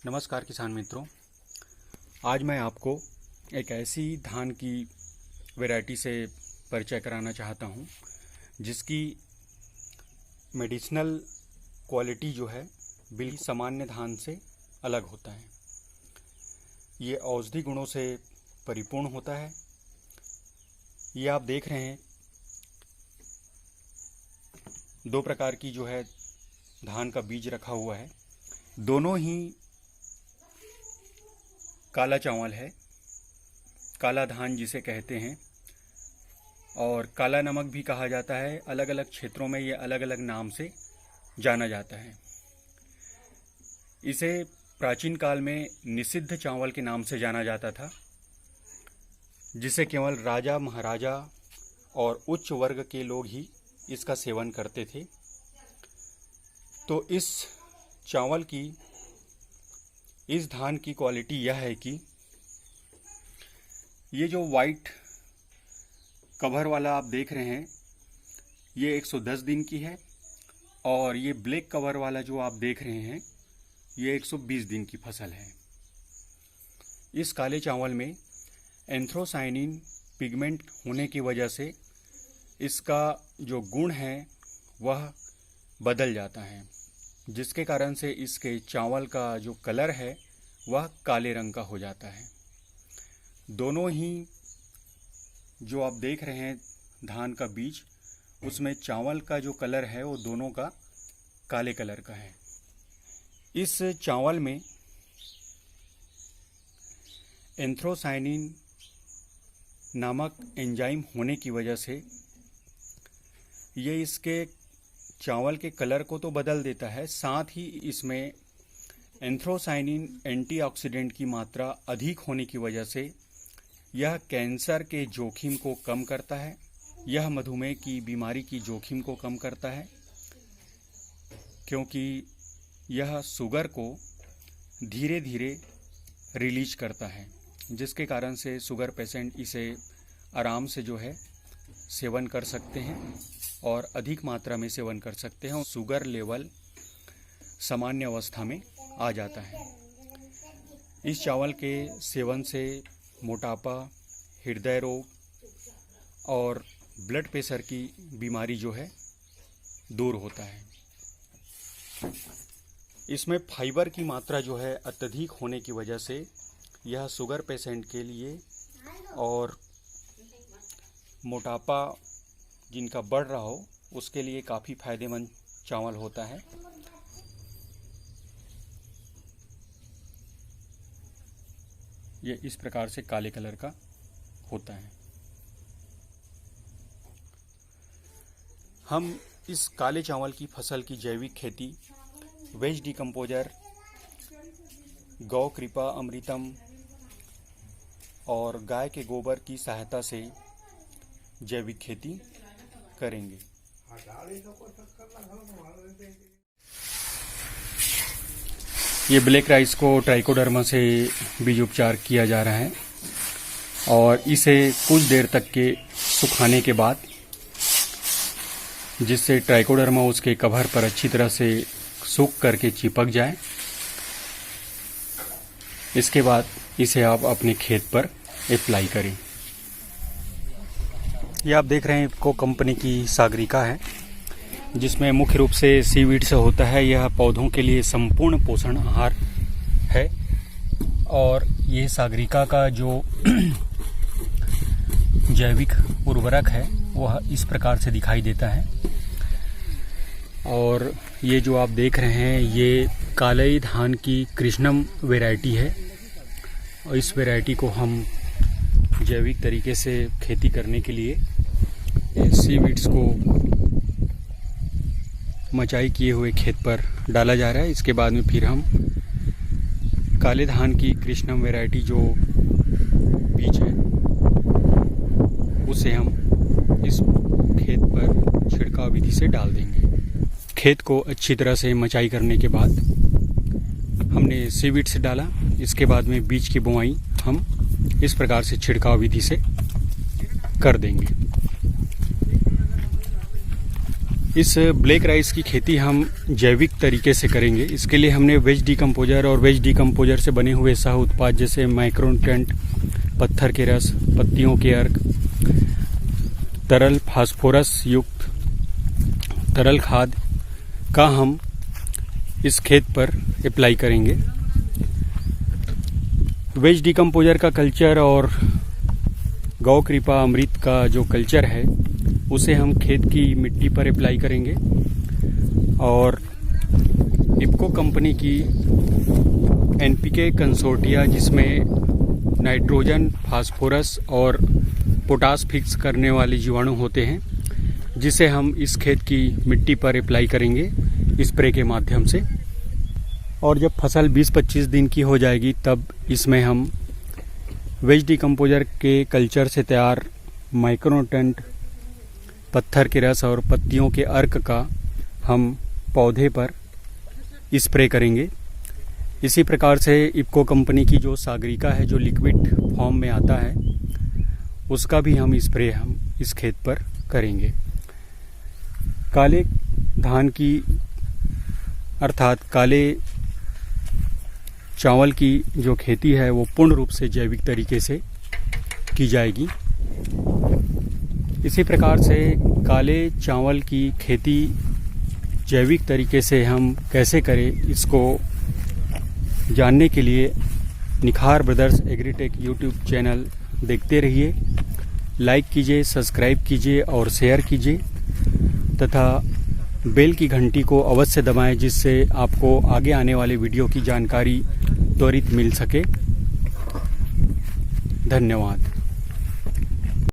नमस्कार किसान मित्रों, आज मैं आपको एक ऐसी धान की वैरायटी से परिचय कराना चाहता हूं जिसकी मेडिसिनल क्वालिटी जो है बिल्कुल सामान्य धान से अलग होता है। ये औषधि गुणों से परिपूर्ण होता है। ये आप देख रहे हैं दो प्रकार की जो है धान का बीज रखा हुआ है। दोनों ही काला चावल है, काला धान जिसे कहते हैं, और काला नमक भी कहा जाता है। अलग अलग क्षेत्रों में ये अलग अलग नाम से जाना जाता है। इसे प्राचीन काल में निषिद्ध चावल के नाम से जाना जाता था, जिसे केवल राजा महाराजा और उच्च वर्ग के लोग ही इसका सेवन करते थे। तो इस धान की क्वालिटी यह है कि ये जो वाइट कवर वाला आप देख रहे हैं ये 110 दिन की है, और ये ब्लैक कवर वाला जो आप देख रहे हैं ये 120 दिन की फसल है। इस काले चावल में एंथ्रोसाइनिन पिगमेंट होने की वजह से इसका जो गुण है वह बदल जाता है, जिसके कारण से इसके चावल का जो कलर है वह काले रंग का हो जाता है। दोनों ही जो आप देख रहे हैं धान का बीज, उसमें चावल का जो कलर है वो दोनों का काले कलर का है। इस चावल में एंथ्रोसाइनिन नामक एंजाइम होने की वजह से ये इसके चावल के कलर को तो बदल देता है, साथ ही इसमें एंथ्रोसाइनिन एंटीऑक्सीडेंट की मात्रा अधिक होने की वजह से यह कैंसर के जोखिम को कम करता है, यह मधुमेह की बीमारी की जोखिम को कम करता है, क्योंकि यह शुगर को धीरे धीरे रिलीज करता है, जिसके कारण से शुगर पेशेंट इसे आराम से जो है सेवन कर सकते हैं और अधिक मात्रा में सेवन कर सकते हैं और शुगर लेवल सामान्य अवस्था में आ जाता है। इस चावल के सेवन से मोटापा, हृदय रोग और ब्लड प्रेशर की बीमारी जो है दूर होता है। इसमें फाइबर की मात्रा जो है अत्यधिक होने की वजह से यह शुगर पेशेंट के लिए और मोटापा जिनका बढ़ रहा हो उसके लिए काफ़ी फायदेमंद चावल होता है। ये इस प्रकार से काले कलर का होता है। हम इस काले चावल की फसल की जैविक खेती वेज डिकम्पोजर, गौ कृपा अमृतम और गाय के गोबर की सहायता से जैविक खेती करेंगे। ये ब्लैक राइस को ट्राइकोडर्मा से बीज उपचार किया जा रहा है और इसे कुछ देर तक के सुखाने के बाद, जिससे ट्राइकोडर्मा उसके कवर पर अच्छी तरह से सूख करके चिपक जाए, इसके बाद इसे आप अपने खेत पर अप्लाई करें। ये आप देख रहे हैं इफको कंपनी की सागरिका है, जिसमें मुख्य रूप से सीवीड से होता है। यह पौधों के लिए संपूर्ण पोषण आहार है और ये सागरिका का जो जैविक उर्वरक है वह इस प्रकार से दिखाई देता है। और ये जो आप देख रहे हैं ये काले धान की कृष्णम वैरायटी है, और इस वैरायटी को हम जैविक तरीके से खेती करने के लिए सीवीड्स को मचाई किए हुए खेत पर डाला जा रहा है। इसके बाद में फिर हम काले धान की कृष्णम वैरायटी जो बीज है उसे हम इस खेत पर छिड़काव विधि से डाल देंगे। खेत को अच्छी तरह से मचाई करने के बाद हमने सीवीड्स डाला। इसके बाद में बीज की बुआई हम इस प्रकार से छिड़काव विधि से कर देंगे। इस ब्लैक राइस की खेती हम जैविक तरीके से करेंगे। इसके लिए हमने वेज डिकम्पोजर और वेज डिकम्पोजर से बने हुए सह उत्पाद जैसे माइक्रोन्यूट्रेंट, पत्थर के रस, पत्तियों के अर्क, तरल फास्फोरस युक्त तरल खाद का हम इस खेत पर अप्लाई करेंगे। वेज डिकम्पोजर का कल्चर और गौ कृपा अमृत का जो कल्चर है उसे हम खेत की मिट्टी पर अप्लाई करेंगे और इप्को कंपनी की एनपीके कंसोर्टिया जिसमें नाइट्रोजन, फास्फोरस और पोटास फिक्स करने वाले जीवाणु होते हैं, जिसे हम इस खेत की मिट्टी पर अप्लाई करेंगे स्प्रे के माध्यम से। और जब फसल 20-25 दिन की हो जाएगी तब इसमें हम वेज डिकम्पोजर के कल्चर से तैयार माइक्रोन्यूट्रेंट, पत्थर के रस और पत्तियों के अर्क का हम पौधे पर स्प्रे करेंगे। इसी प्रकार से इप्को कंपनी की जो सागरिका है जो लिक्विड फॉर्म में आता है उसका भी हम स्प्रे इस खेत पर करेंगे। काले धान की अर्थात काले चावल की जो खेती है वो पूर्ण रूप से जैविक तरीके से की जाएगी। इसी प्रकार से काले चावल की खेती जैविक तरीके से हम कैसे करें इसको जानने के लिए निखार ब्रदर्स एग्रीटेक यूट्यूब चैनल देखते रहिए। लाइक कीजिए, सब्सक्राइब कीजिए और शेयर कीजिए तथा बेल की घंटी को अवश्य दबाएं जिससे आपको आगे आने वाले वीडियो की जानकारी त्वरित मिल सके। धन्यवाद।